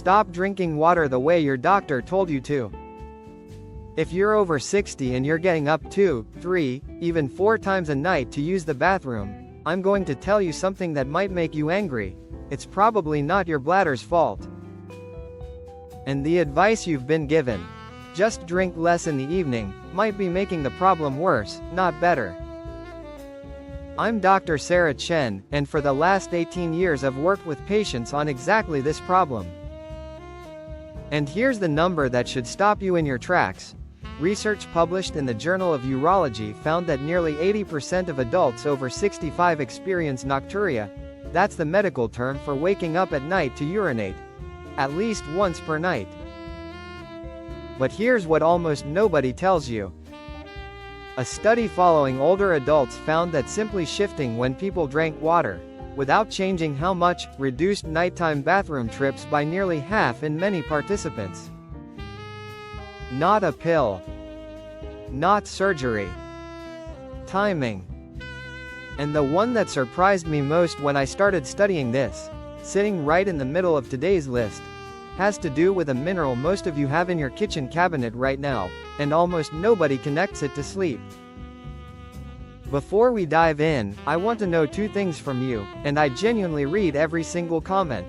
Stop drinking water the way your doctor told you to. If you're over 60 and you're getting up 2, 3, even 4 times a night to use the bathroom, I'm going to tell you something that might make you angry. It's probably not your bladder's fault. And the advice you've been given, just drink less in the evening, might be making the problem worse, not better. I'm Dr. Sarah Chen, and for the last 18 years I've worked with patients on exactly this problem. And here's the number that should stop you in your tracks. Research published in the Journal of Urology found that nearly 80% of adults over 65 experience nocturia. That's the medical term for waking up at night to urinate. At least once per night. But here's what almost nobody tells you. A study following older adults found that simply shifting when people drank water, without changing how much, reduced nighttime bathroom trips by nearly half in many participants. Not a pill. Not surgery. Timing. And the one that surprised me most when I started studying this, sitting right in the middle of today's list, has to do with a mineral most of you have in your kitchen cabinet right now, and almost nobody connects it to sleep. Before we dive in, I want to know 2 things from you, and I genuinely read every single comment.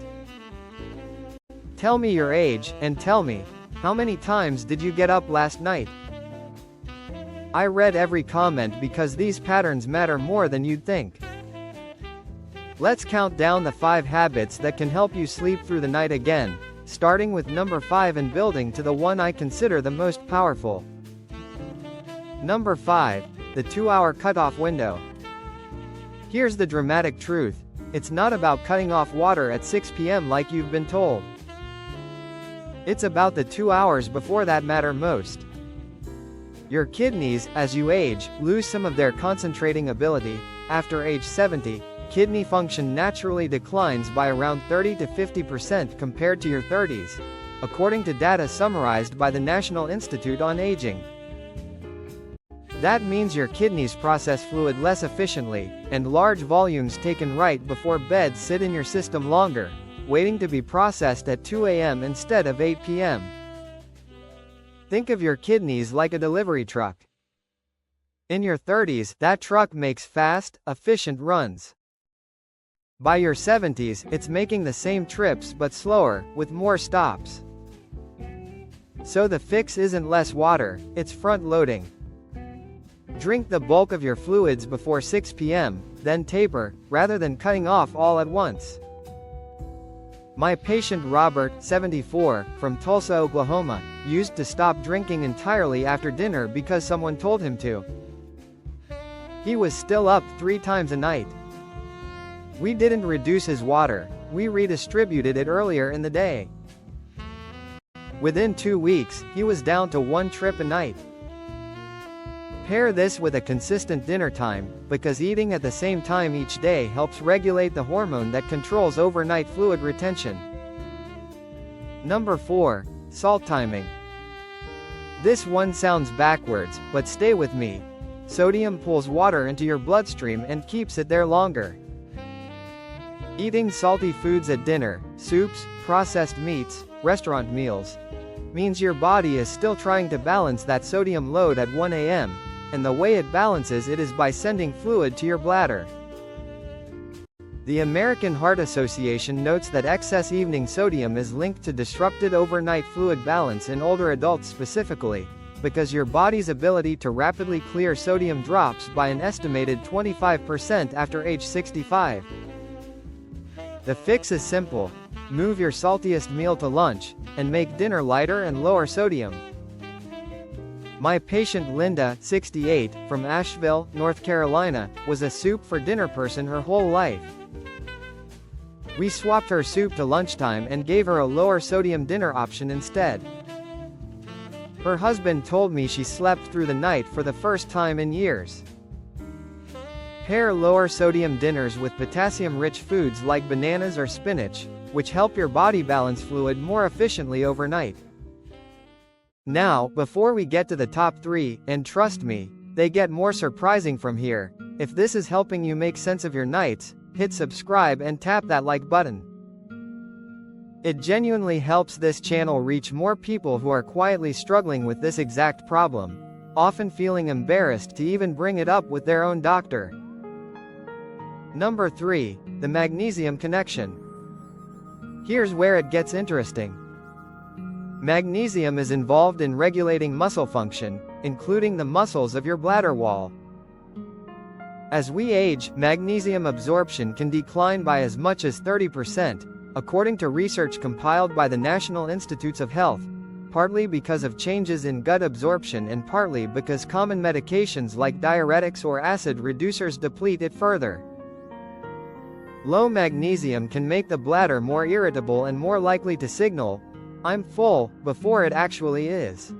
Tell me your age, and tell me, how many times did you get up last night? I read every comment because these patterns matter more than you'd think. Let's count down the 5 habits that can help you sleep through the night again, starting with number 5 and building to the one I consider the most powerful. Number 5, the 2-hour cutoff window. Here's the dramatic truth. It's not about cutting off water at 6 p.m. like you've been told. It's about the 2 hours before that matter most. Your kidneys, as you age, lose some of their concentrating ability. After age 70, kidney function naturally declines by around 30 to 50% compared to your 30s, according to data summarized by the National Institute on Aging. That means your kidneys process fluid less efficiently, and large volumes taken right before bed sit in your system longer, waiting to be processed at 2 a.m. instead of 8 p.m. Think of your kidneys like a delivery truck. In your 30s, that truck makes fast, efficient runs. By your 70s, it's making the same trips but slower, with more stops. So the fix isn't less water, it's front-loading. Drink the bulk of your fluids before 6 p.m., then taper, rather than cutting off all at once. My patient Robert, 74, from Tulsa, Oklahoma, used to stop drinking entirely after dinner because someone told him to. He was still up 3 times a night. We didn't reduce his water, we redistributed it earlier in the day. Within 2 weeks, he was down to 1 trip a night. Pair this with a consistent dinner time, because eating at the same time each day helps regulate the hormone that controls overnight fluid retention. Number 4, salt timing. This one sounds backwards, but stay with me. Sodium pulls water into your bloodstream and keeps it there longer. Eating salty foods at dinner, soups, processed meats, restaurant meals, means your body is still trying to balance that sodium load at 1 a.m., and the way it balances it is by sending fluid to your bladder. The American Heart Association notes that excess evening sodium is linked to disrupted overnight fluid balance in older adults specifically, because your body's ability to rapidly clear sodium drops by an estimated 25% after age 65. The fix is simple. Move your saltiest meal to lunch, and make dinner lighter and lower sodium. My patient Linda, 68, from Asheville, North Carolina, was a soup for dinner person her whole life. We swapped her soup to lunchtime and gave her a lower sodium dinner option instead. Her husband told me she slept through the night for the first time in years. Pair lower sodium dinners with potassium-rich foods like bananas or spinach, which help your body balance fluid more efficiently overnight. Now, before we get to the top 3, and trust me, they get more surprising from here, if this is helping you make sense of your nights, hit subscribe and tap that like button. It genuinely helps this channel reach more people who are quietly struggling with this exact problem, often feeling embarrassed to even bring it up with their own doctor. Number 3. The magnesium connection. Here's where it gets interesting. Magnesium is involved in regulating muscle function, including the muscles of your bladder wall. As we age, magnesium absorption can decline by as much as 30%, according to research compiled by the National Institutes of Health, partly because of changes in gut absorption and partly because common medications like diuretics or acid reducers deplete it further. Low magnesium can make the bladder more irritable and more likely to signal, "I'm full," before it actually is.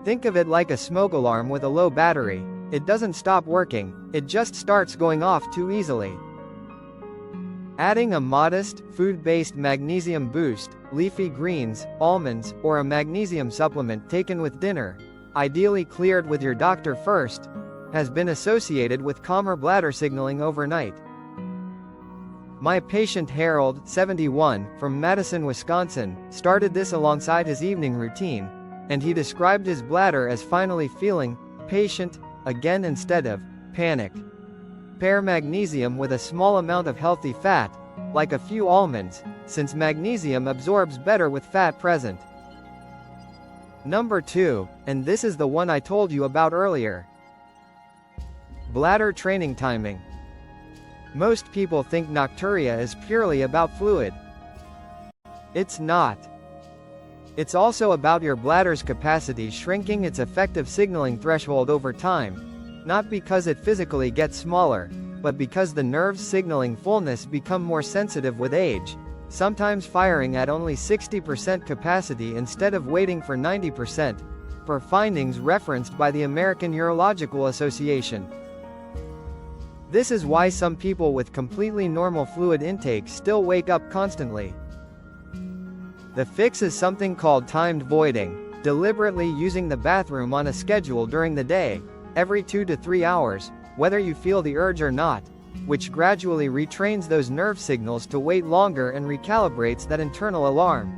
Think of it like a smoke alarm with a low battery. It doesn't stop working, it just starts going off too easily. Adding a modest, food-based magnesium boost, leafy greens, almonds, or a magnesium supplement taken with dinner, ideally cleared with your doctor first, has been associated with calmer bladder signaling overnight. My patient Harold, 71, from Madison, Wisconsin, started this alongside his evening routine, and he described his bladder as finally feeling patient again instead of panic. Pair magnesium with a small amount of healthy fat, like a few almonds, since magnesium absorbs better with fat present. Number 2, and this is the one I told you about earlier. Bladder training timing. Most people think Nocturia is purely about fluid. It's not. It's also about your bladder's capacity shrinking its effective signaling threshold over time, not because it physically gets smaller, but because the nerves signaling fullness become more sensitive with age, sometimes firing at only 60% capacity instead of waiting for 90%, per findings referenced by the American Urological Association. This is why some people with completely normal fluid intake still wake up constantly. The fix is something called timed voiding, deliberately using the bathroom on a schedule during the day, every 2 to 3 hours, whether you feel the urge or not, which gradually retrains those nerve signals to wait longer and recalibrates that internal alarm.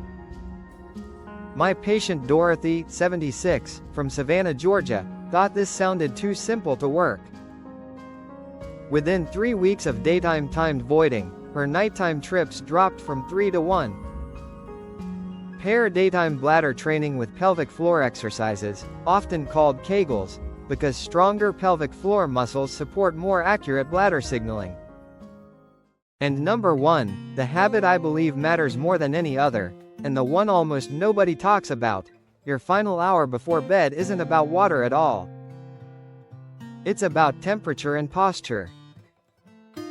My patient Dorothy, 76, from Savannah, Georgia, thought this sounded too simple to work. Within 3 weeks of daytime timed voiding, her nighttime trips dropped from 3 to 1. Pair daytime bladder training with pelvic floor exercises, often called Kegels, because stronger pelvic floor muscles support more accurate bladder signaling. And number 1, the habit I believe matters more than any other, and the one almost nobody talks about, your final hour before bed isn't about water at all. It's about temperature and posture.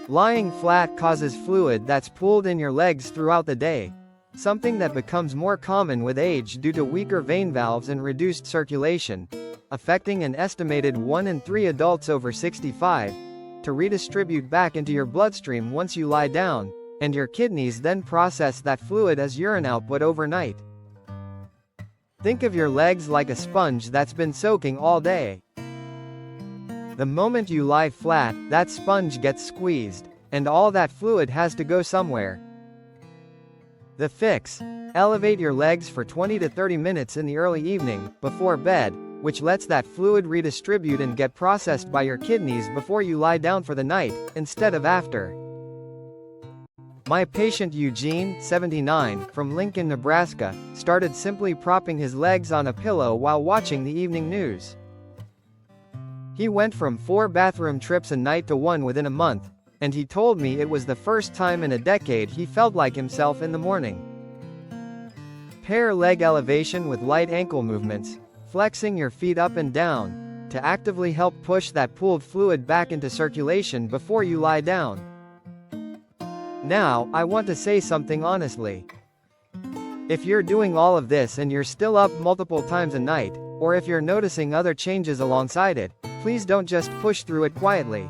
Lying flat causes fluid that's pooled in your legs throughout the day, something that becomes more common with age due to weaker vein valves and reduced circulation, affecting an estimated 1 in 3 adults over 65, to redistribute back into your bloodstream once you lie down, and your kidneys then process that fluid as urine output overnight. Think of your legs like a sponge that's been soaking all day. The moment you lie flat, that sponge gets squeezed, and all that fluid has to go somewhere. The fix: elevate your legs for 20 to 30 minutes in the early evening, before bed, which lets that fluid redistribute and get processed by your kidneys before you lie down for the night, instead of after. My patient Eugene, 79, from Lincoln, Nebraska, started simply propping his legs on a pillow while watching the evening news. He went from 4 bathroom trips a night to 1 within a month, and he told me it was the first time in a decade he felt like himself in the morning. Pair leg elevation with light ankle movements, flexing your feet up and down, to actively help push that pooled fluid back into circulation before you lie down. Now, I want to say something honestly. If you're doing all of this and you're still up multiple times a night, or if you're noticing other changes alongside it, please don't just push through it quietly.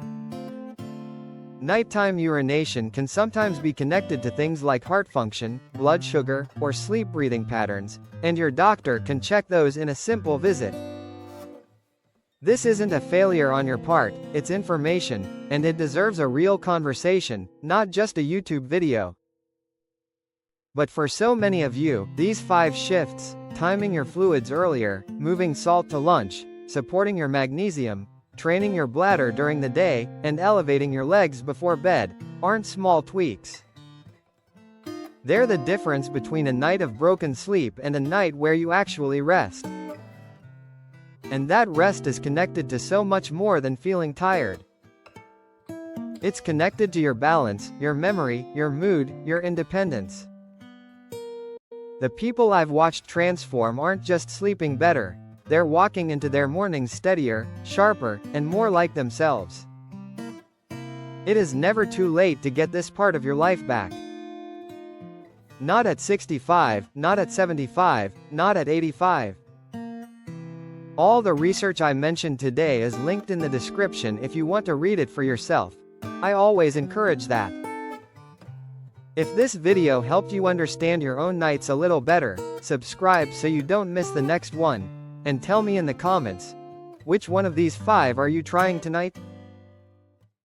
Nighttime urination can sometimes be connected to things like heart function, blood sugar, or sleep breathing patterns, and your doctor can check those in a simple visit. This isn't a failure on your part, it's information, and it deserves a real conversation, not just a YouTube video. But for so many of you, these 5 shifts, timing your fluids earlier, moving salt to lunch, supporting your magnesium, training your bladder during the day, and elevating your legs before bed, aren't small tweaks. They're the difference between a night of broken sleep and a night where you actually rest. And that rest is connected to so much more than feeling tired. It's connected to your balance, your memory, your mood, your independence. The people I've watched transform aren't just sleeping better, they're walking into their mornings steadier, sharper, and more like themselves. It is never too late to get this part of your life back. Not at 65, not at 75, not at 85. All the research I mentioned today is linked in the description if you want to read it for yourself. I always encourage that. If this video helped you understand your own nights a little better, subscribe so you don't miss the next one, and tell me in the comments, which one of these 5 are you trying tonight?